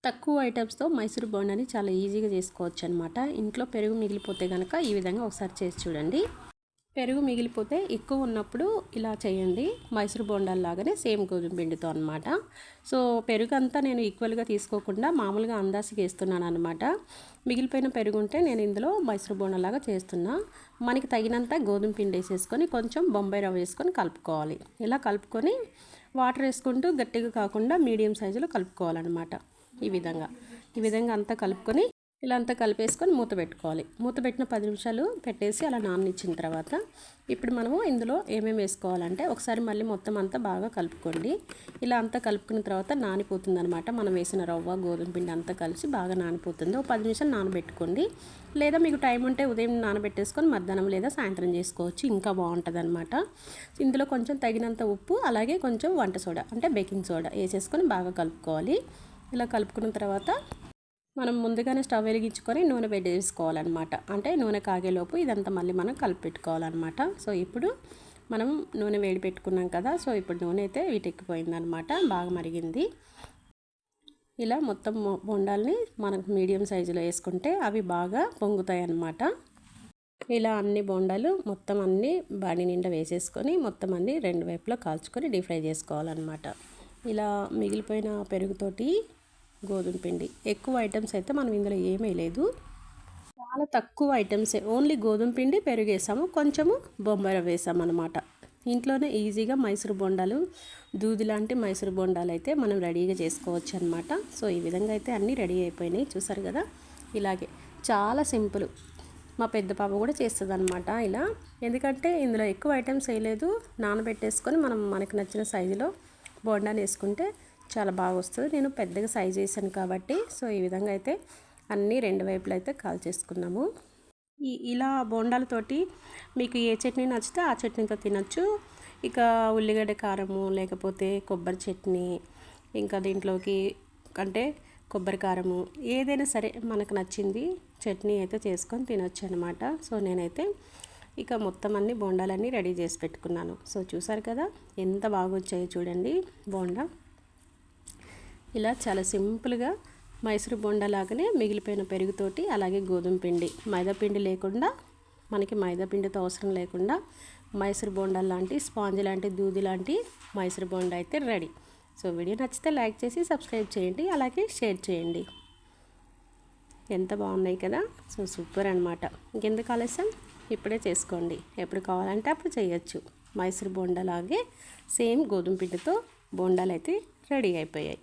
తక్కువ ఐటమ్స్తో మైసూర్ బోండాని చాలా ఈజీగా చేసుకోవచ్చు అనమాట. ఇంట్లో పెరుగు మిగిలిపోతే కనుక ఈ విధంగా ఒకసారి చేసి చూడండి. పెరుగు మిగిలిపోతే ఎక్కువ ఉన్నప్పుడు ఇలా చేయండి. మైసూర్ బోండాల్లాగానే సేమ్ గోధుమ పిండితో అనమాట. సో పెరుగు అంతా నేను ఈక్వల్గా తీసుకోకుండా మామూలుగా అందాసికి వేస్తున్నాను అనమాట. మిగిలిపోయిన పెరుగు ఉంటే నేను ఇందులో మైసూర్ బోండాలాగా చేస్తున్నా. మనకి తగినంత గోధుమ పిండి వేసేసుకొని కొంచెం బొంబాయి రవ్వ వేసుకొని కలుపుకోవాలి. ఇలా కలుపుకొని వాటర్ వేసుకుంటూ గట్టిగా కాకుండా మీడియం సైజులో కలుపుకోవాలన్నమాట. ఈ విధంగా అంతా కలుపుకొని ఇలా అంతా కలిపేసుకొని మూత పెట్టుకోవాలి. మూత పెట్టిన 10 నిమిషాలు పెట్టేసి అలా నాననిచ్చిన తర్వాత ఇప్పుడు మనము ఇందులో ఏమేమి వేసుకోవాలంటే ఒకసారి మళ్ళీ మొత్తం అంతా బాగా కలుపుకోండి. ఇలా అంతా కలుపుకున్న తర్వాత నానిపోతుంది అనమాట. మనం వేసిన రవ్వ గోధుమ పిండి అంతా కలిసి బాగా నానిపోతుంది. ఒక 10 నిమిషాలు నానబెట్టుకోండి. లేదా మీకు టైం ఉంటే ఉదయం నానబెట్టేసుకొని మధ్యాహ్నం లేదా సాయంత్రం చేసుకోవచ్చు, ఇంకా బాగుంటుంది అనమాట. ఇందులో కొంచెం తగినంత ఉప్పు అలాగే కొంచెం వంట సోడా అంటే బేకింగ్ సోడా వేసేసుకొని బాగా కలుపుకోవాలి. ఇలా కలుపుకున్న తర్వాత మనం ముందుగానే స్టవ్ వెలిగించుకొని నూనె వేసుకోవాలన్నమాట. అంటే నూనె కాగేలోపు ఇదంతా మళ్ళీ మనం కలిపి పెట్టుకోవాలన్నమాట. సో ఇప్పుడు మనం నూనె వేడి పెట్టుకున్నాం కదా. సో ఇప్పుడు నూనె అయితే వీటెక్కిపోయిందనమాట, బాగా మరిగింది. ఇలా మొత్తం బొండాల్ని మనకు మీడియం సైజులో వేసుకుంటే అవి బాగా పొంగుతాయి అన్నమాట. ఇలా అన్ని బొండాలు మొత్తం అన్నీ బాడి నిండా వేసేసుకొని మొత్తం అన్నీ 2 వైపులా కాల్చుకొని డీప్ ఫ్రై చేసుకోవాలన్నమాట. ఇలా మిగిలిపోయిన పెరుగుతోటి గోధుమ పిండి ఎక్కువ ఐటమ్స్ అయితే మనం ఇందులో ఏమీ లేదు, చాలా తక్కువ ఐటమ్సే. ఓన్లీ గోధుమ పిండి పెరుగు వేసాము, కొంచెము బొంబాయి రవ్వ వేసాము అనమాట. ఇంట్లోనే ఈజీగా మైసూర్ బొండాలు, దూది లాంటి మైసూర్ బొండాలు అయితే మనం రెడీగా చేసుకోవచ్చు అనమాట. సో ఈ విధంగా అయితే అన్నీ రెడీ అయిపోయినాయి, చూసారు కదా. ఇలాగే చాలా సింపుల్. మా పెద్ద పాప కూడా చేస్తుంది అనమాట ఇలా. ఎందుకంటే ఇందులో ఎక్కువ ఐటమ్స్ వేయలేదు, నానబెట్టేసుకొని మనం మనకు నచ్చిన సైజులో బోండాని వేసుకుంటే చాలా బాగా వస్తుంది. నేను పెద్దగా సైజ్ వేసాను కాబట్టి సో ఈ విధంగా అయితే అన్నీ 2 వైపులు అయితే కాల్ చేసుకున్నాము. ఇలా బోండాలతోటి మీకు ఏ చట్నీ నచ్చితే ఆ చట్నీతో తినచ్చు. ఇక ఉల్లిగడ్డ కారము లేకపోతే కొబ్బరి చట్నీ, ఇంకా దీంట్లోకి అంటే కొబ్బరి కారము ఏదైనా సరే మనకు నచ్చింది చట్నీ అయితే చేసుకొని తినొచ్చు అనమాట. సో నేనైతే ఇక మొత్తం అన్ని బోండాలన్నీ రెడీ చేసి పెట్టుకున్నాను. సో చూసారు కదా ఎంత బాగా వచ్చాయో చూడండి బోండా. ఇలా చాలా సింపుల్గా మైసూర్ బోండా లాగానే మిగిలిపోయిన పెరుగుతోటి అలాగే గోధుమ పిండి, మైదా పిండి లేకుండా, మనకి మైదా పిండితో అవసరం లేకుండా మైసూర్ బోండా లాంటి స్పాంజ్ లాంటి దూది లాంటి మైసూర్ బోండా అయితే రెడీ. సో వీడియో నచ్చితే లైక్ చేసి సబ్స్క్రైబ్ చేయండి, అలాగే షేర్ చేయండి. ఎంత బాగున్నాయి కదా. సో సూపర్ అనమాట. ఇంకెందుకు ఆలస్యం, ఇప్పుడే చేసుకోండి. ఎప్పుడు కావాలంటే అప్పుడు చేయొచ్చు. మైసూర్ బోండా లాగే సేమ్ గోధుమ పిండితో బోండాలు అయితే రెడీ అయిపోయాయి.